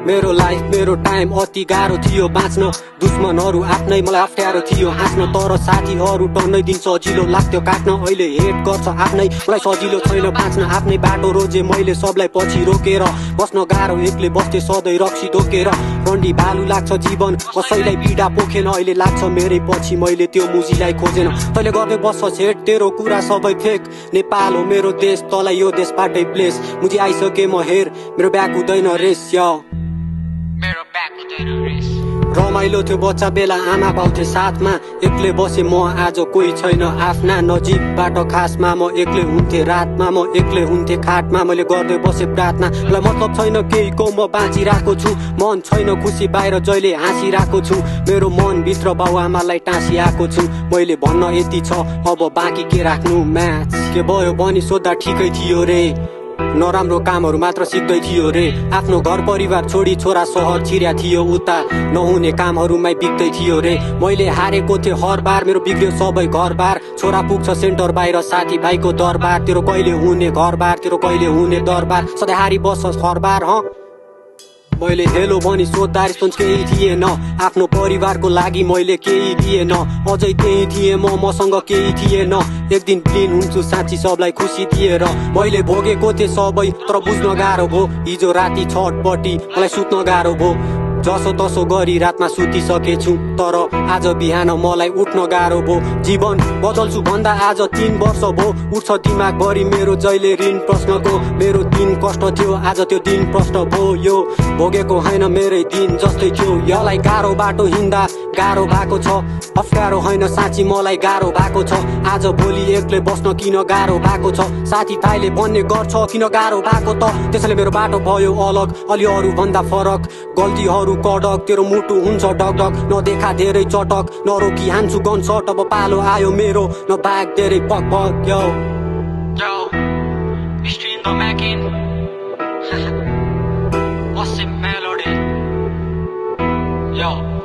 मेरो लाइफ मेरो टाइम अति गाह्रो थियो बाँच्न दुश्मनहरू आफ्नै मलाई अप्ठ्यारो थियो हाँस्न तर साथीहरू टन्नै दिन सजिलो लाग्थ्यो काट्न अहिले हेट गर्छ आफ्नै मलाई सजिलो छैन बाँच्न आफ्नै बाटो रोजे मैले सबलाई पछि रोकेर बस्न गाह्रो एक्लै बस्थे सधैँ रक्सी ढोकेर रन्डी भालु लाग्छ जीवन कसैलाई पीडा पोखेन अहिले लाग्छ मेरै पछि मैले त्यो मुजीलाई खोजेन तैले गर्दै बस्छ छेट तेरो कुरा सबै फेक नेपाल हो मेरो देश तँलाई यो देशबाटै प्लेस मुजी आइसके म हेर मेरो ब्याग हुँदैन रेस रमाइलो थियो बच्चा बेला आमा बाउ थिए साथमा एक्लै बसे म आज कोही छैन आफ्ना नजिकबाट खासमा म एक्लै हुन्थे रातमा म एक्लै हुन्थे खाटमा मैले गर्दै बसे प्रार्थना मलाई मतलब छैन केहीको म बाँचिरहेको छु मन छैन खुसी बाहिर जहिले हाँसिरहेको छु मेरो मन भित्र बाउ आमालाई टाँसिआएको छु मैले भन्न यति छ अब बाँकी के राख्नु म्याच के भयो भनी सोद्धा ठिकै थियो रे नराम्रो कामहरू मात्र सिक्दै थियो रे आफ्नो घर परिवार छोडी छोरा सहर छिर्या थियो उता नहुने कामहरूमै बिक्दै थियो रे मैले हारेको थिएँ हर बार मेरो बिग्रियो सबै घरबार छोरा पुग्छ सेन्टर बाहिर साथी भाइको दरबार तेरो कहिले हुने घरबार तेरो कहिले हुने दरबार सधैँ हारी बस्छस् हरबार मैले हेलो भनी सोद्धा रेस्पोन्स केही थिएन आफ्नो परिवारको लागि मैले केही दिएन अझै त्यही थिएँ मसँग केही थिएन एक दिन क्लिन हुन्छु साँच्ची सबलाई खुसी दिएर मैले भोगेको थिएँ सबै तर बुझ्न गाह्रो भयो हिजो राति छटपट्टि मलाई सुत्न गाह्रो भयो जसो तसो गरी रातमा सुतिसकेछु तर आज बिहान मलाई उठ्न गाह्रो भयो जीवन बदल्छु भन्दा आज 3 वर्ष भयो उठ्छ दिमागभरि मेरो जहिले ऋण प्रश्नको मेरो दिन कष्ट थियो आज त्यो दिन प्रश्न भयो यो भोगेको होइन मेरै दिन जस्तै थियो यसलाई गाह्रो बाटो हिँड्दा गाह्रो भएको छ अप्ठ्यारो होइन साँच्ची मलाई गाह्रो भएको छ आज भोलि एक्लै बस्न किन गाह्रो भएको छ साथी भाइले भन्ने गर्छ किन गाह्रो भएको त त्यसैले मेरो बाटो भयो अलग अलि अरू भन्दा फरक गल्तीहरू कडक तेरो मुटु हुन्छ डगडग नदेखा धेरै चटक नरोकी हान्छु गनसट अब पालो आयो मेरो नबाग धेरै पक पक यो Stream the Mackin Awesome melody Yo